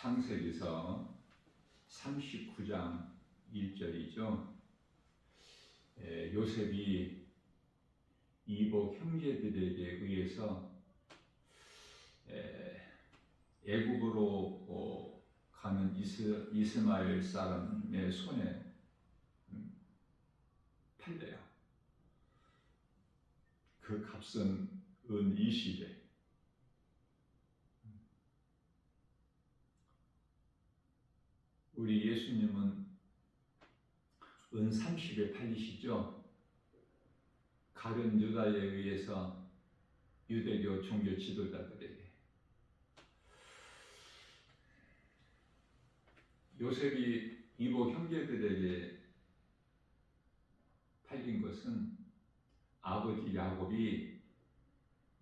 창세기서 39장 1절이죠. 요셉이 이복 형제들에게 의해서 애굽으로 가는 이스마엘 사람의 손에 팔려요. 그 값은 은 20에. 우리 예수님은 은 30에 팔리시죠. 가룟 유다에 의해서 유대교 종교 지도자들에게. 요셉이 이복 형제들에게 팔린 것은 아버지 야곱이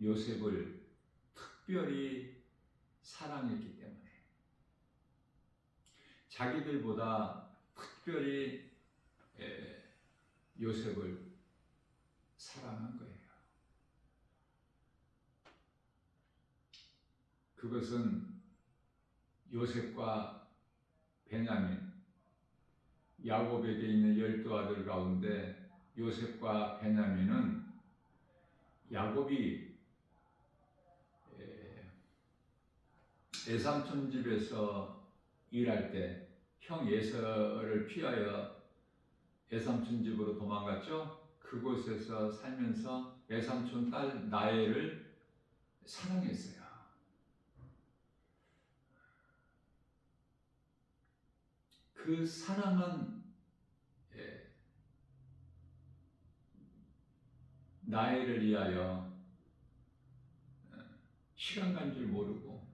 요셉을 특별히 사랑했기 때문에, 자기들보다 특별히 요셉을 사랑한 거예요. 그것은 요셉과 베냐민, 야곱에게 있는 12아들 가운데 요셉과 베냐민은 야곱이 에삼촌 집에서 일할 때 형 에서를 피하여 에삼촌 집으로 도망갔죠. 그곳에서 살면서 에삼촌 딸 나엘을 사랑했어요. 그 사랑은 나엘을 위하여 시간 간 줄 모르고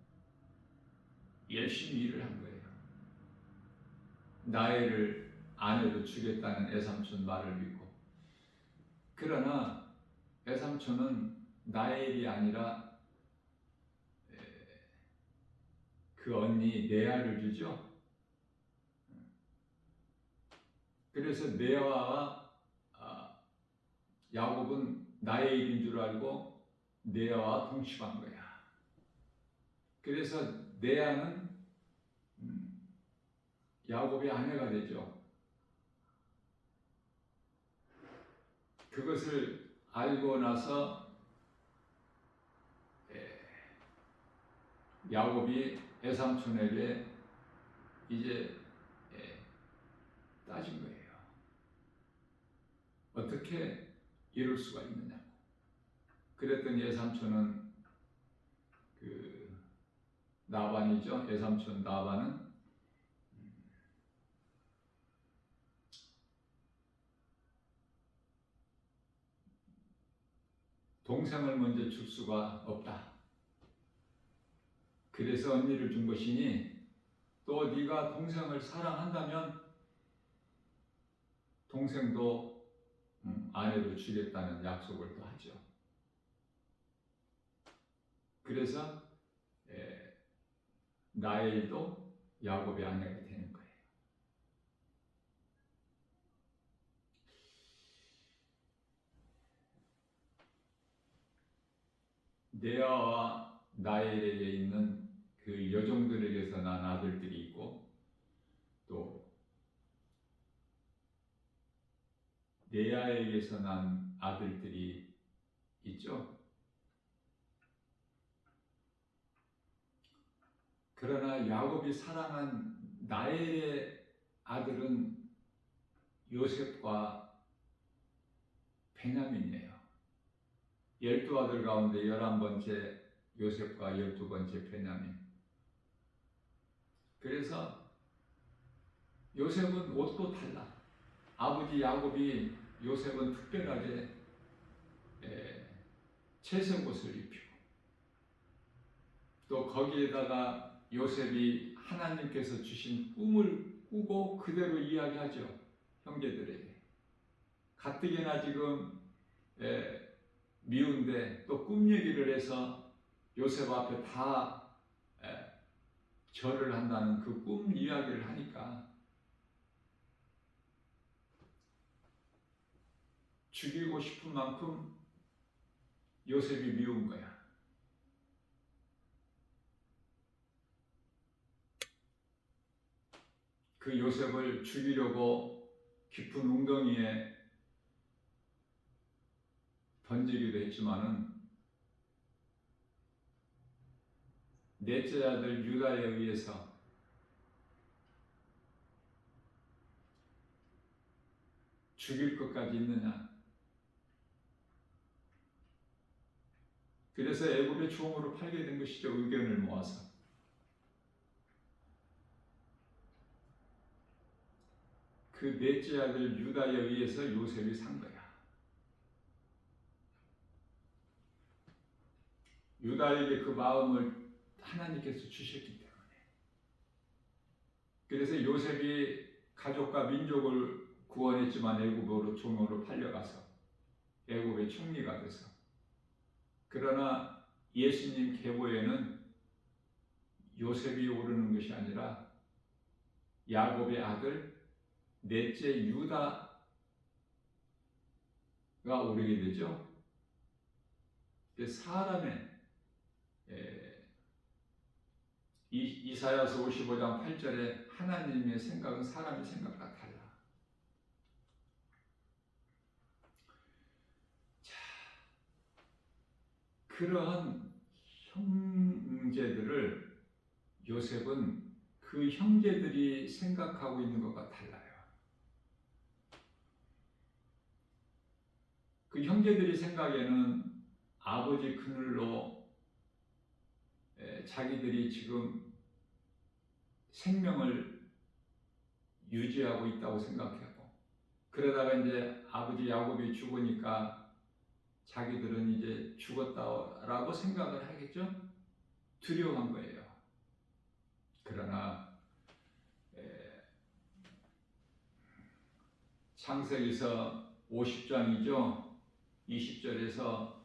열심히 일을 한 거예요. 나엘을 아내로 주겠다는 에삼촌 말을 믿고. 그러나 에삼촌은 나엘이 아니라 그 언니 레아를 주죠. 그래서 레아와 야곱은 나엘인 줄 알고 레아와 동침한 거야. 그래서 레아는 야곱의 아내가 되죠. 그것을 알고 나서 야곱이 에삼촌에게 이제 따진 거예요. 어떻게 이럴 수가 있느냐고. 그랬더니 에삼촌은 그 나반이죠. 에삼촌 나반은 동생을 먼저 줄 수가 없다. 그래서 언니를 준 것이니 또 네가 동생을 사랑한다면 동생도 아내로 주겠다는 약속을 또 하죠. 그래서 나엘도 야곱의 아내가 되는 거예요. 레아와 나엘에게 있는 그 여종들에게서 난 아들들이 있고, 또 레아에게서 난 아들들이 있죠. 그러나 야곱이 사랑한 나엘의 아들은 요셉과 베냐민이에요. 12아들 가운데 11번째 요셉과 12번째 베냐민. 그래서 요셉은 옷도 달라. 아버지 야곱이 요셉은 특별하게 채색 옷을 입히고, 또 거기에다가 요셉이 하나님께서 주신 꿈을 꾸고 그대로 이야기하죠. 형제들에게. 가뜩이나 지금 미운데 또 꿈 얘기를 해서 요셉 앞에 다 절을 한다는 그 꿈 이야기를 하니까 죽이고 싶은 만큼 요셉이 미운 거야. 그 요셉을 죽이려고 깊은 웅덩이에 던지기도 했지만은 넷째 아들 유다에 의해서 죽일 것까지 있느냐. 그래서 애굽의 종으로 팔게 된 것이죠. 의견을 모아서. 그 넷째 아들 유다에 의해서 요셉이 산 거야. 유다에게 그 마음을 하나님께서 주셨기 때문에. 그래서 요셉이 가족과 민족을 구원했지만 애굽으로 종으로 팔려가서 애굽의 총리가 돼서. 그러나 예수님 계보에는 요셉이 오르는 것이 아니라 야곱의 아들 넷째 유다가 오르게 되죠. 사람의 이사야서 55장 8절에 하나님의 생각은 사람의 생각과 달라. 자, 그러한 형제들을 요셉은 그 형제들이 생각하고 있는 것과 달라요. 그 형제들이 생각에는 아버지 그늘로 자기들이 지금 생명을 유지하고 있다고 생각하고, 그러다가 이제 아버지 야곱이 죽으니까 자기들은 이제 죽었다라고 생각을 하겠죠. 두려워한 거예요. 그러나 창세기서 50장이죠. 20절에서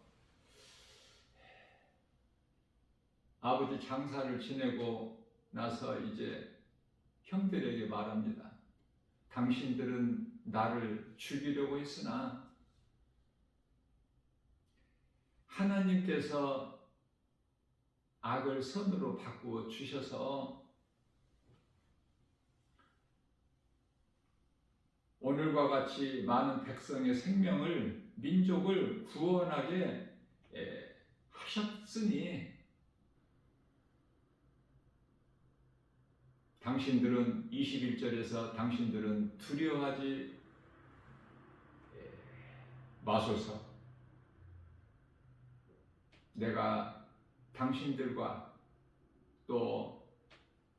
아버지 장사를 지내고 나서 이제 형들에게 말합니다. 당신들은 나를 죽이려고 했으나 하나님께서 악을 선으로 바꾸어 주셔서 오늘과 같이 많은 백성의 생명을, 민족을 구원하게 하셨으니 당신들은 21절에서 당신들은 두려워하지 마소서. 내가 당신들과 또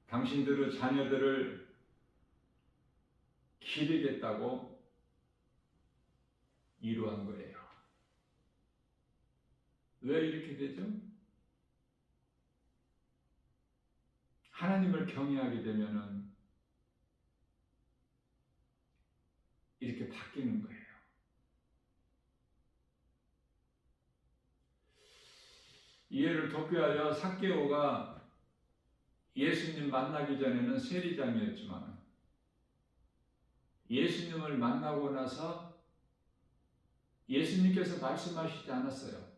당신들의 자녀들을 기르겠다고 이루한 거예요. 왜 이렇게 되죠? 하나님을 경외하게 되면은 이렇게 바뀌는 거예요. 이해를 돕기 위하여 삭개오가 예수님 만나기 전에는 세리장이었지만 예수님을 만나고 나서 예수님께서 말씀하시지 않았어요.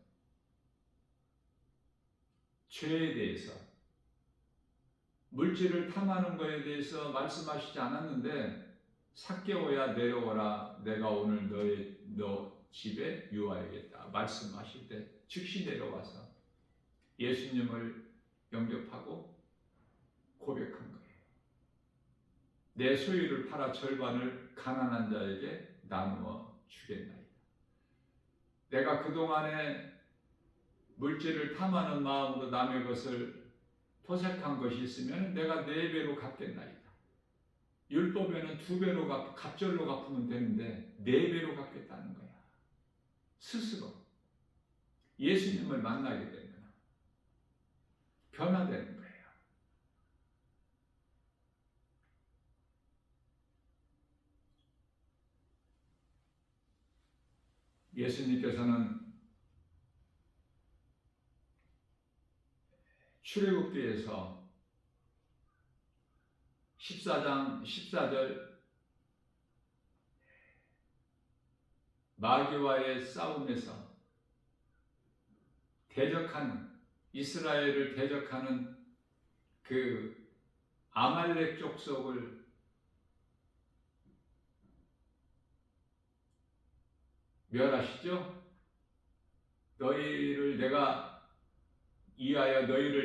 죄에 대해서, 물질을 탐하는 것에 대해서 말씀하시지 않았는데, 삭개오야 내려오라, 내가 오늘 너 집에 유하여야겠다 말씀하실 때 즉시 내려와서 예수님을 영접하고 고백한 거예요. 내 소유를 팔아 절반을 가난한 자에게 나누어 주겠나이다. 내가 그동안에 물질을 탐하는 마음으로 남의 것을 토색한 것이 있으면 내가 4배로 갚겠나이다. 율법에는 2배로 갑절로 갚으면 되는데 4배로 갚겠다는 거야. 스스로 예수님을 만나게 되면 변화되는 거예요. 예수님께서는 출애굽기에서 14장 14절 마귀와의 싸움에서 대적하는, 이스라엘을 대적하는 그 아말렉 족속을 멸하시죠? 너희를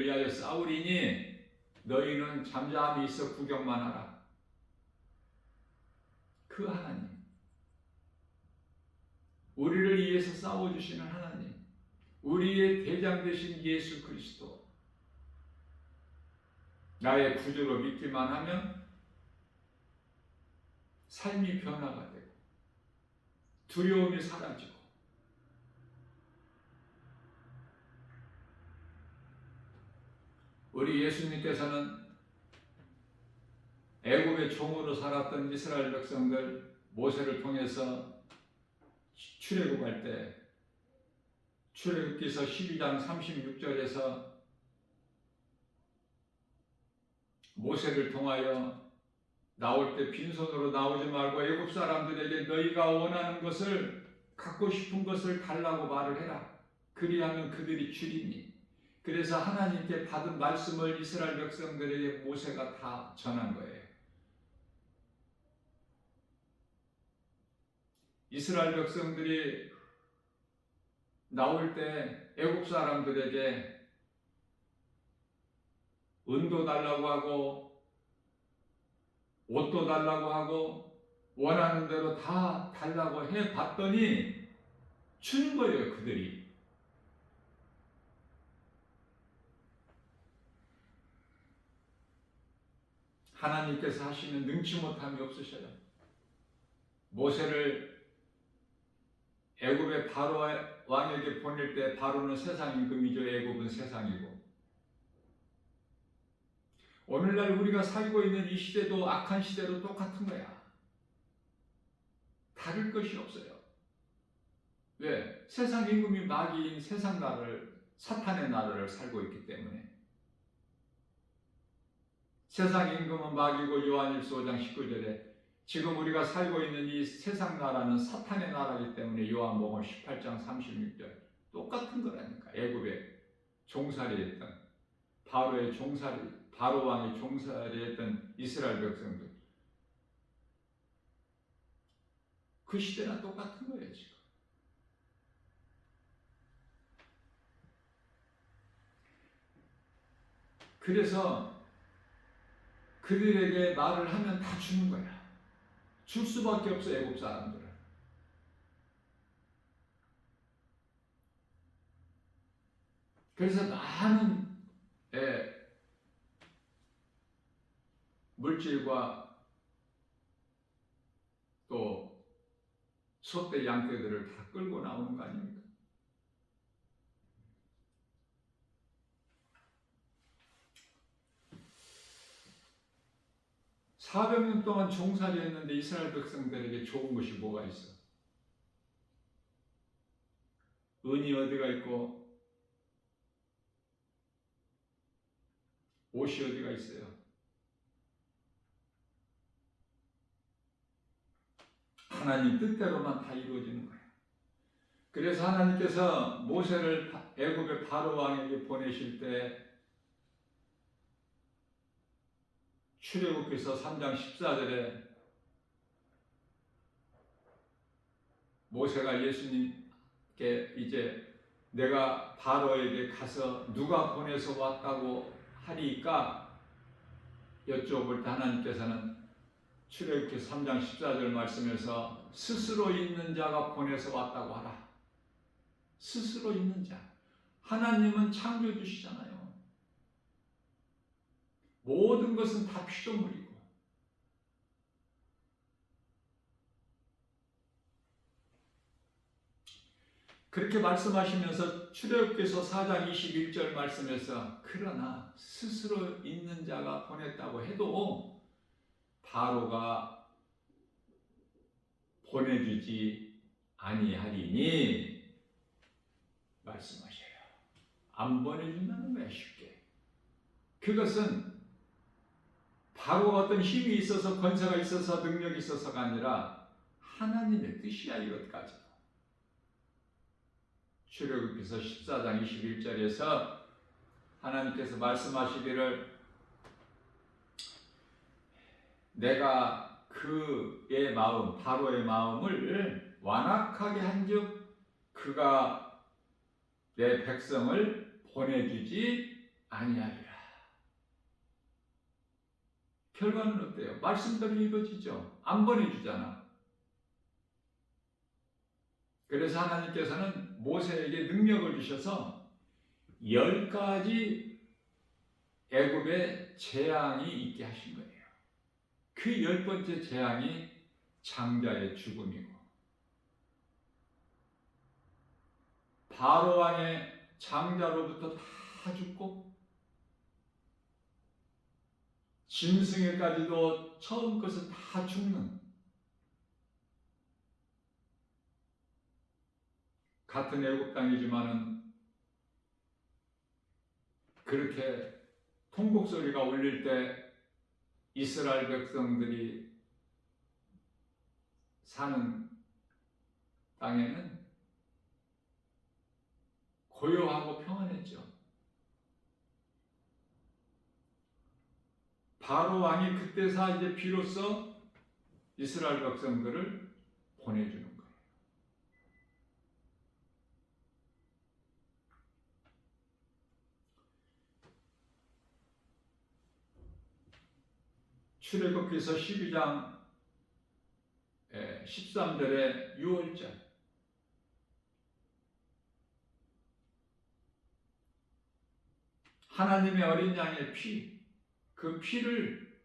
위하여 싸우리니 너희는 잠잠히 있어 구경만 하라. 그 하나님, 우리를 위해서 싸워주시는 하나님, 우리의 대장 되신 예수 그리스도, 나의 구주로 믿기만 하면 삶이 변화가 되고 두려움이 사라지고 우리 예수님께서는 애굽의 종으로 살았던 이스라엘 백성들 모세를 통해서 출애굽할 때 출애굽기서 12장 36절에서 모세를 통하여 나올 때 빈손으로 나오지 말고 애굽 사람들에게 너희가 원하는 것을 갖고 싶은 것을 달라고 말을 해라. 그리하면 그들이 주리니. 그래서 하나님께 받은 말씀을 이스라엘 백성들에게 모세가 다 전한 거예요. 이스라엘 백성들이 나올 때 애굽 사람들에게 은도 달라고 하고 옷도 달라고 하고 원하는 대로 다 달라고 해봤더니 주는 거예요. 그들이. 하나님께서 하시는 능치 못함이 없으셔요. 모세를 애굽의 바로 왕에게 보낼 때 바로는 세상 임금이죠. 애굽은 세상이고. 오늘날 우리가 살고 있는 이 시대도 악한 시대로 똑같은 거야. 다를 것이 없어요. 왜? 세상 임금이 마귀인 세상 나라를, 사탄의 나라를 살고 있기 때문에. 세상 임금은 마귀고 요한일서 5장 19절에 지금 우리가 살고 있는 이 세상 나라는 사탄의 나라이기 때문에 요한복음 18장 36절 똑같은 거라니까. 애굽에 종살이했던 바로 왕의 종살이했던 이스라엘 백성들, 그 시대랑 똑같은 거예요 지금. 그래서 그들에게 말을 하면 다 주는 거야. 줄 수밖에 없어. 애굽 사람들은. 그래서 많은 물질과 또 소떼 양떼들을 다 끌고 나오는 거 아닙니까? (400년) 동안 종살이했는데 이스라엘 백성들에게 좋은 것이 뭐가 있어? 은이 어디가 있고 옷이 어디가 있어요? 하나님 뜻대로만 다 이루어지는 거예요. 그래서 하나님께서 모세를 애굽의 바로 왕에게 보내실 때 출애굽기서 3장 14절에 모세가 예수님께 이제 내가 바로에게 가서 누가 보내서 왔다고 하리까 여쭤볼 때 하나님께서는 출애굽기서 3장 14절 말씀에서 스스로 있는 자가 보내서 왔다고 하라. 스스로 있는 자. 하나님은 창조주시잖아요. 모든 것은 다 피조물이고. 그렇게 말씀하시면서 출애굽기서 4장 21절 말씀에서 그러나 스스로 있는 자가 보냈다고 해도 바로가 보내주지 아니하리니 말씀하셔요. 안 보내준다는 거야 쉽게. 그것은 바로 어떤 힘이 있어서 권세가 있어서 능력이 있어서가 아니라 하나님의 뜻이야. 이것까지. 출애굽기서 14장 21절에서 하나님께서 말씀하시기를 내가 그의 마음, 바로의 마음을 완악하게 한즉 그가 내 백성을 보내주지 아니하리라. 결과는 어때요? 말씀대로 이루어지죠. 안 보내주잖아. 그래서 하나님께서는 모세에게 능력을 주셔서 10가지 애굽의 재앙이 있게 하신 거예요. 그 10번째 재앙이 장자의 죽음이고, 바로 왕의 장자로부터 다 죽고, 짐승에까지도 처음 것은 다 죽는, 같은 애굽 땅이지만은 그렇게 통곡 소리가 울릴 때 이스라엘 백성들이 사는 땅에는 고요하고 평안했죠. 바로 왕이 그때서 이제 비로소 이스라엘 백성들을 보내주는 거예요. 출애굽기서 12장 13절에 6월절, 하나님의 어린 양의 피, 그 피를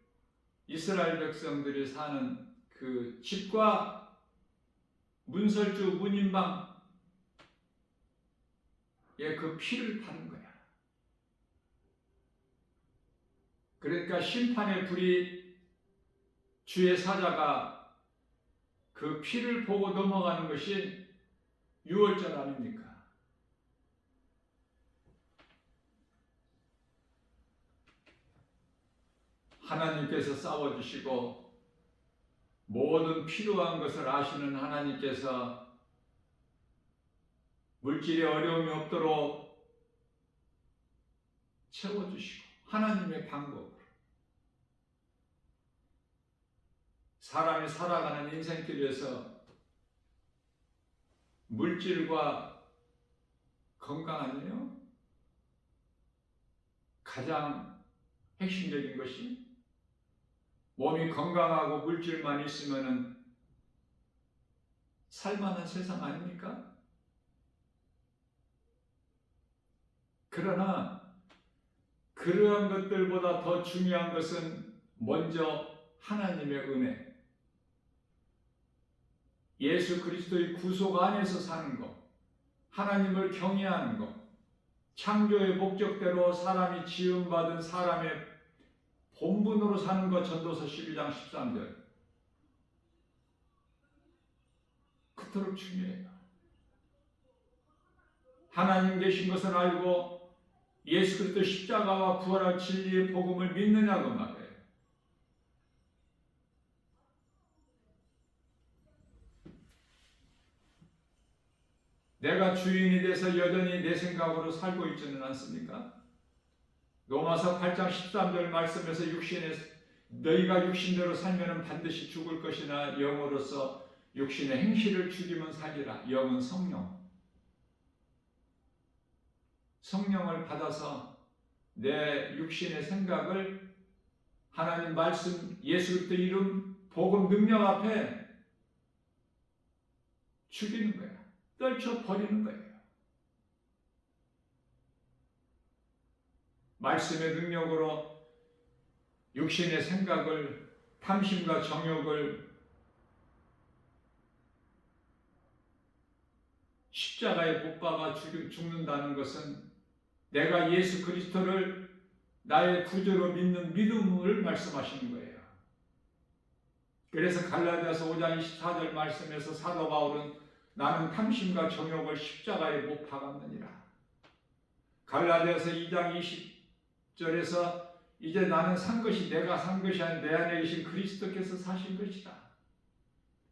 이스라엘 백성들이 사는 그 집과 문설주 문인방에 그 피를 바른 거야. 그러니까 심판의 불이 주의 사자가 그 피를 보고 넘어가는 것이 6월절 아닙니까? 하나님께서 싸워주시고 모든 필요한 것을 아시는 하나님께서 물질에 어려움이 없도록 채워주시고, 하나님의 방법으로 사람이 살아가는 인생길에서 물질과 건강 아니에요? 가장 핵심적인 것이. 몸이 건강하고 물질만 있으면은 살만한 세상 아닙니까? 그러나 그러한 것들보다 더 중요한 것은 먼저 하나님의 은혜, 예수 그리스도의 구속 안에서 사는 것, 하나님을 경외하는 것, 창조의 목적대로 사람이 지음받은 사람의 본분으로 사는 것, 전도서 12장 13절. 그토록 중요해요. 하나님 계신 것을 알고 예수 그리스도 십자가와 부활한 진리의 복음을 믿느냐고 말해요. 내가 주인이 돼서 여전히 내 생각으로 살고 있지는 않습니까? 로마서 8장 13절 말씀에서 너희가 육신대로 살면 반드시 죽을 것이나 영으로서 육신의 행실을 죽이면 살리라. 영은 성령을 받아서 내 육신의 생각을 하나님 말씀, 예수 그리스도 이름, 복음 능력 앞에 죽이는 거야. 떨쳐버리는 거예요. 말씀의 능력으로 육신의 생각을, 탐심과 정욕을 십자가에 못 박아 죽는다는 것은 내가 예수 그리스도를 나의 구주로 믿는 믿음을 말씀하시는 거예요. 그래서 갈라디아서 5장 24절 말씀에서 사도 바울은 나는 탐심과 정욕을 십자가에 못 박았느니라. 갈라디아서 2장 20절에서 이제 나는 산 것이 내가 산 것이 아닌 내 안에 계신 그리스도께서 사신 것이다.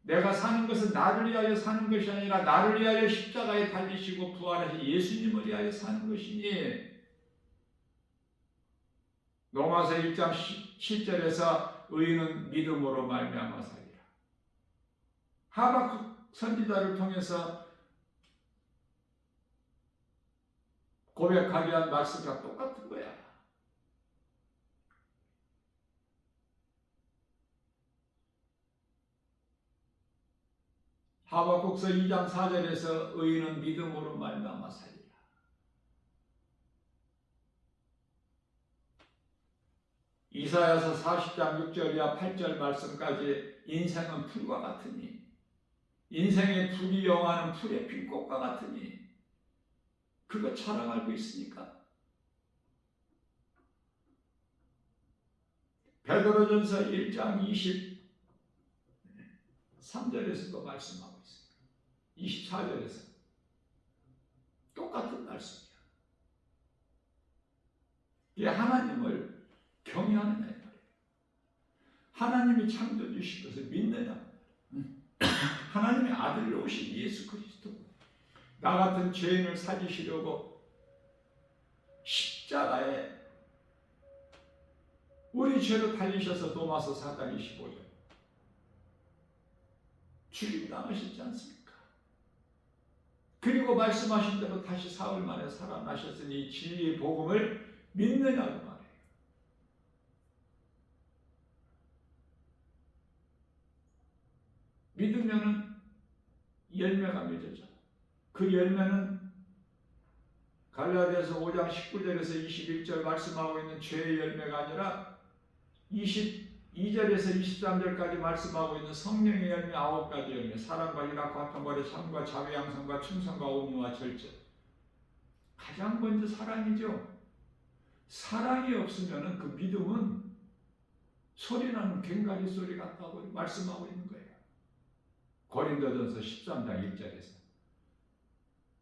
내가 사는 것은 나를 위하여 사는 것이 아니라 나를 위하여 십자가에 달리시고 부활하신 예수님을 위하여 사는 것이니. 로마서 1장 10절에서 의인은 믿음으로 말미암아 살리라. 하박국 선지자를 통해서 고백하게 한 말씀과 똑같은 거야. 하박국서 2장 4절에서 의인은 믿음으로 말미암아 살리라. 이사야서 40장 6절이야 8절 말씀까지 인생은 풀과 같으니, 인생의 풀이 영하는 풀의 핀 꽃과 같으니, 그거 잘 알고 있으니까. 베드로전서 1장 23절에서도 말씀하고 있습니다. 24절에서 똑같은 말씀이야. 이게 하나님을 경외하느냐 이 말이에요. 하나님이 창조주신 것을 믿느냐. 하나님의 아들로 오신 예수 그리스도, 나 같은 죄인을 살리시려고 십자가에 우리 죄로 달리셔서 로마서 4장 25절 죽임당하셨지 않습니까? 그리고 말씀하신 대로 다시 사흘 만에 살아나셨으니 진리의 복음을 믿느냐고 말해요. 믿으면은 열매가 맺어져. 그 열매는 갈라디아서 5장 19절에서 21절 말씀하고 있는 죄의 열매가 아니라 22절에서 23절까지 말씀하고 있는 성령의 열매 9가지 열매, 사랑과 희락과 화평과 참과 자비 양성과 충성과 온유와 절제. 가장 먼저 사랑이죠. 사랑이 없으면 그 믿음은 소리나는 괭가리 소리 같다고 말씀하고 있는 거예요. 고린도전서 13장 1절에서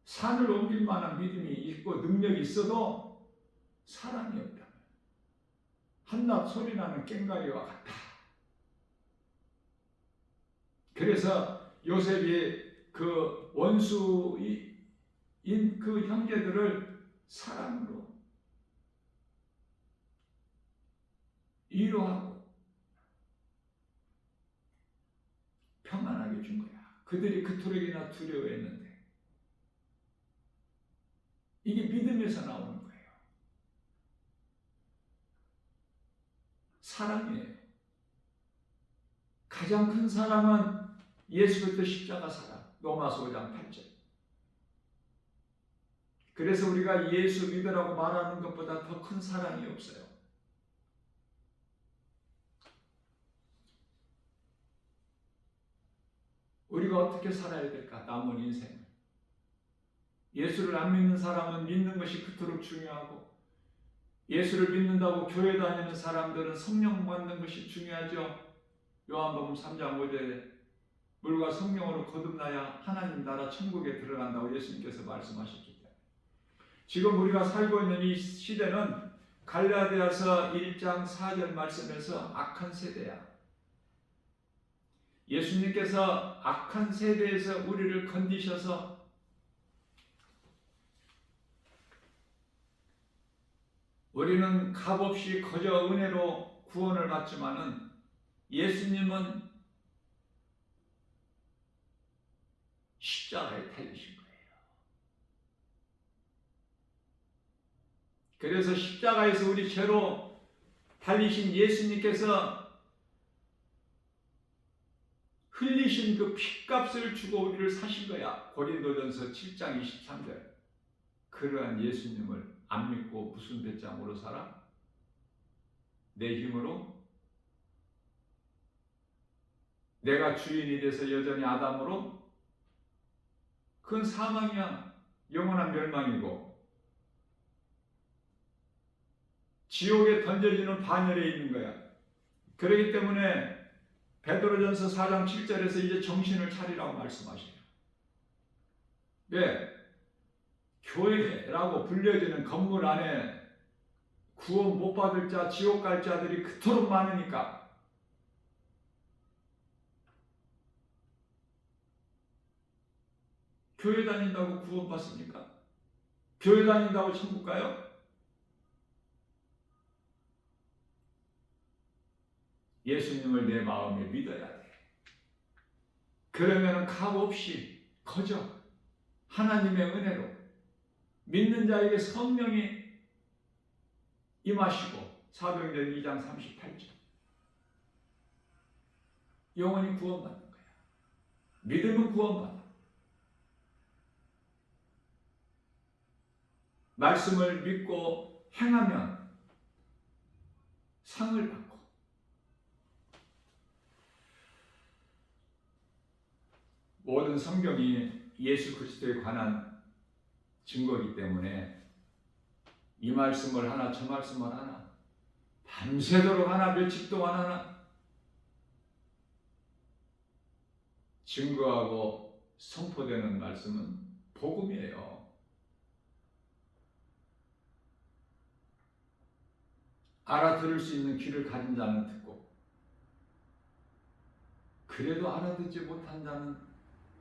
산을 옮길 만한 믿음이 있고 능력이 있어도 사랑이 없다면 한낱 소리나는 괭가리와 같다. 그래서 요셉이 그 원수인 그 형제들을 사랑으로 위로하고 평안하게 준 거야. 그들이 그토록이나 두려워했는데. 이게 믿음에서 나오는 거예요. 사랑이에요. 가장 큰 사랑은 예수 그리스도 십자가 사랑. 로마서 5장 8절. 그래서 우리가 예수 믿으라고 말하는 것보다 더 큰 사랑이 없어요. 우리가 어떻게 살아야 될까? 남은 인생을. 예수를 안 믿는 사람은 믿는 것이 그토록 중요하고, 예수를 믿는다고 교회 다니는 사람들은 성령 받는 것이 중요하죠. 요한복음 3장 5절에 물과 성령으로 거듭나야 하나님 나라 천국에 들어간다고 예수님께서 말씀하셨기 때문에, 지금 우리가 살고 있는 이 시대는 갈라디아서 1장 4절 말씀에서 악한 세대야. 예수님께서 악한 세대에서 우리를 건지셔서 우리는 값없이 거저 은혜로 구원을 받지만은 예수님은 십자가에 달리신 거예요. 그래서 십자가에서 우리 죄로 달리신 예수님께서 흘리신 그 핏값을 주고 우리를 사신 거야. 고린도전서 7장 23절. 그러한 예수님을 안 믿고 무슨 배짱으로 살아? 내 힘으로? 내가 주인이 돼서 여전히 아담으로? 그건 사망이야. 영원한 멸망이고 지옥에 던져지는 반열에 있는 거야. 그렇기 때문에 베드로전서 4장 7절에서 이제 정신을 차리라고 말씀하셔요. 왜? 교회라고 불려지는 건물 안에 구원 못 받을 자, 지옥 갈 자들이 그토록 많으니까. 교회 다닌다고 구원 받습니까? 교회 다닌다고 천국 가요? 예수님을 내 마음에 믿어야 돼. 그러면 값없이 거저 하나님의 은혜로 믿는 자에게 성령이 임하시고 사도행전 2장 38절 영원히 구원받는 거야. 믿음은 구원받아. 말씀을 믿고 행하면 상을 받고. 모든 성경이 예수 그리스도에 관한 증거이기 때문에 이 말씀을 하나 저 말씀을 하나 밤새도록 하나 며칠 동안 하나 증거하고 선포되는 말씀은 복음이에요. 알아들을 수 있는 귀를 가진 자는 듣고 그래도 알아듣지 못한 자는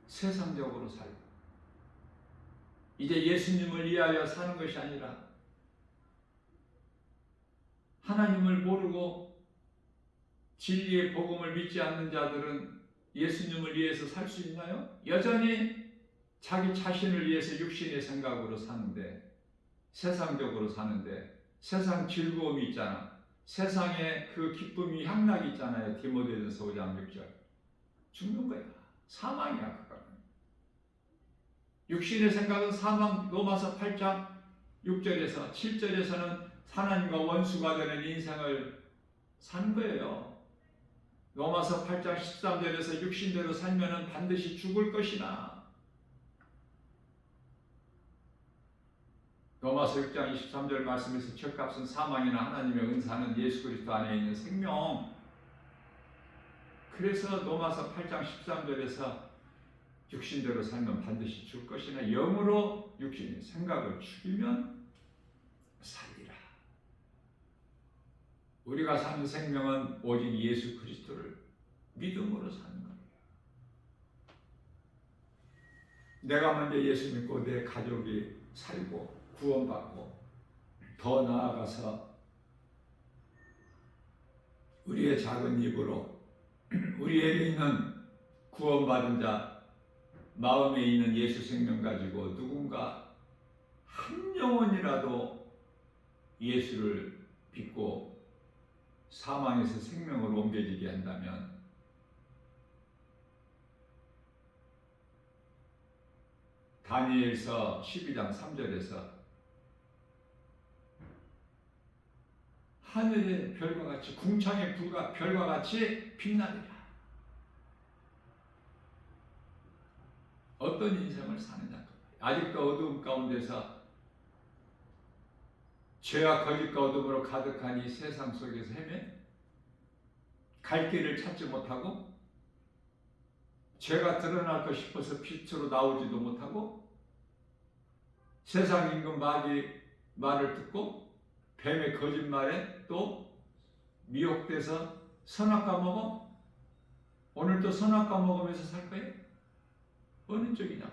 세상적으로 살고 이제 예수님을 위하여 사는 것이 아니라 하나님을 모르고 진리의 복음을 믿지 않는 자들은 예수님을 위해서 살 수 있나요? 여전히 자기 자신을 위해서 육신의 생각으로 사는데 세상적으로 사는데 세상 즐거움이 있잖아. 세상에 그 기쁨이 향락이 있잖아요. 디모데전서 5장 6절 죽는 거야. 사망이야. 그거는. 육신의 생각은 사망. 로마서 8장 6절에서 7절에서는 하나님과 원수가 되는 인생을 사는 거예요. 로마서 8장 13절에서 육신대로 살면은 반드시 죽을 것이나 로마서 6장 23절 말씀에서 죗값은 사망이나 하나님의 은사는 예수 그리스도 안에 있는 생명. 그래서 로마서 8장 13절에서 육신대로 살면 반드시 죽을 것이나 영으로 육신의 생각을 죽이면 살리라. 우리가 사는 생명은 오직 예수 그리스도를 믿음으로 사는 겁니다. 내가 먼저 예수 믿고 내 가족이 살고 구원받고 더 나아가서 우리의 작은 입으로 우리에게 있는 구원받은 자 마음에 있는 예수 생명 가지고 누군가 한 영혼이라도 예수를 믿고 사망에서 생명으로 옮겨지게 한다면 다니엘서 12장 3절에서 하늘의 별과 같이 궁창의 불과 별과 같이 빛나리라. 어떤 인생을 사느냐. 아직도 어두움 가운데서 죄와 거짓과 어둠으로 가득한 이 세상 속에서 헤매 갈 길을 찾지 못하고 죄가 드러날까 싶어서 빛으로 나오지도 못하고 세상 임금 마귀 말을 듣고 뱀의 거짓말에 또 미혹돼서 선악과 먹어? 오늘도 선악과 먹으면서 살 거예요? 어느 쪽이냐?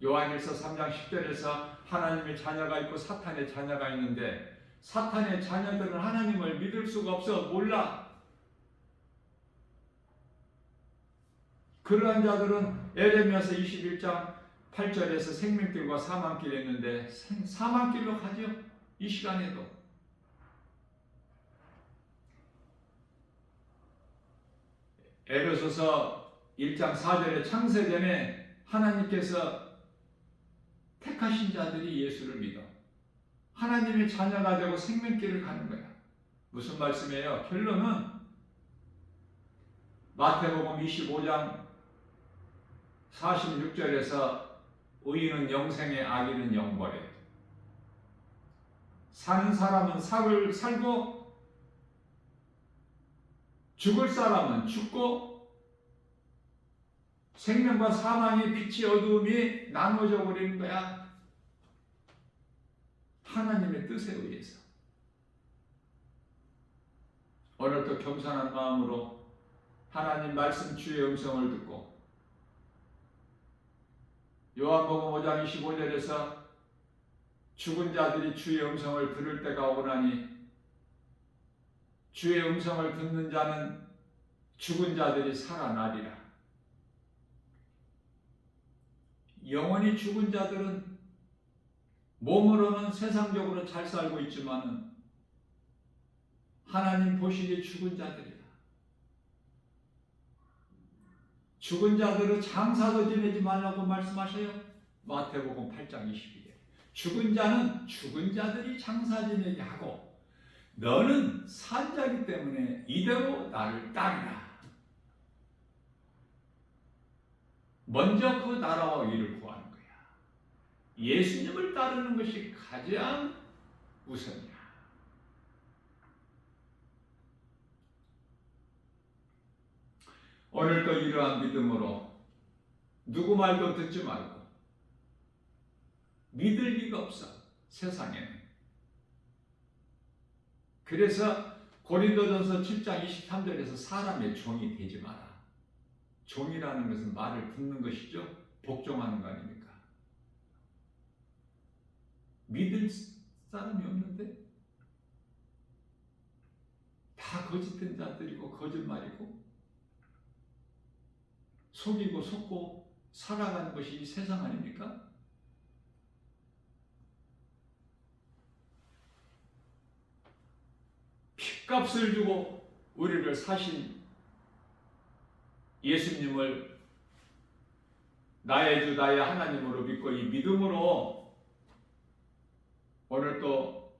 요한일서 3장 10절에서 하나님의 자녀가 있고 사탄의 자녀가 있는데 사탄의 자녀들은 하나님을 믿을 수가 없어. 몰라. 그러한 자들은 에레미야서 21장 8절에서 생명길과 사망길이 있는데 사망길로 가죠. 이 시간에도. 에베소서 1장 4절에 창세전에 하나님께서 택하신 자들이 예수를 믿어 하나님의 자녀가 되고 생명길을 가는 거야. 무슨 말씀이에요? 결론은 마태복음 25장 46절에서 의인은 영생에 악인은 영벌에 사는 사람은 살고 죽을 사람은 죽고 생명과 사망의 빛이 어두움이 나눠져 버리는 거야. 하나님의 뜻에 의해서. 오늘도 겸손한 마음으로 하나님 말씀 주의 음성을 듣고 요한복음 5장 25절에서 죽은 자들이 주의 음성을 들을 때가 오나니 주의 음성을 듣는 자는 죽은 자들이 살아나리라. 영원히 죽은 자들은 몸으로는 세상적으로 잘 살고 있지만은 하나님 보시기에 죽은 자들이다. 죽은 자들은 장사도 지내지 말라고 말씀하셔요. 마태복음 8장 22절. 죽은 자는 죽은 자들이 장사 지내게 하고 너는 산 자이기 때문에 이대로 나를 따르라. 먼저 그 나라와 의를 구하는 거야. 예수님을 따르는 것이 가장 우선이야. 오늘도 이러한 믿음으로 누구 말도 듣지 말고 믿을 리가 없어, 세상에는. 그래서 고린도전서 7장 23절에서 사람의 종이 되지 마라. 종이라는 것은 말을 듣는 것이죠. 복종하는 거 아닙니까? 믿을 사람이 없는데 다 거짓된 자들이고 거짓말이고 속이고 속고 살아가는 것이 이 세상 아닙니까? 핏값을 주고 우리를 사신 예수님을 나의 주 나의 하나님으로 믿고 이 믿음으로 오늘 또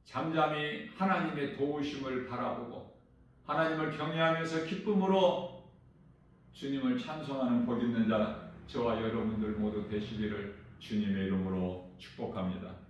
잠잠히 하나님의 도우심을 바라보고 하나님을 경외하면서 기쁨으로 주님을 찬송하는 복 있는 자 저와 여러분들 모두 되시기를 주님의 이름으로 축복합니다.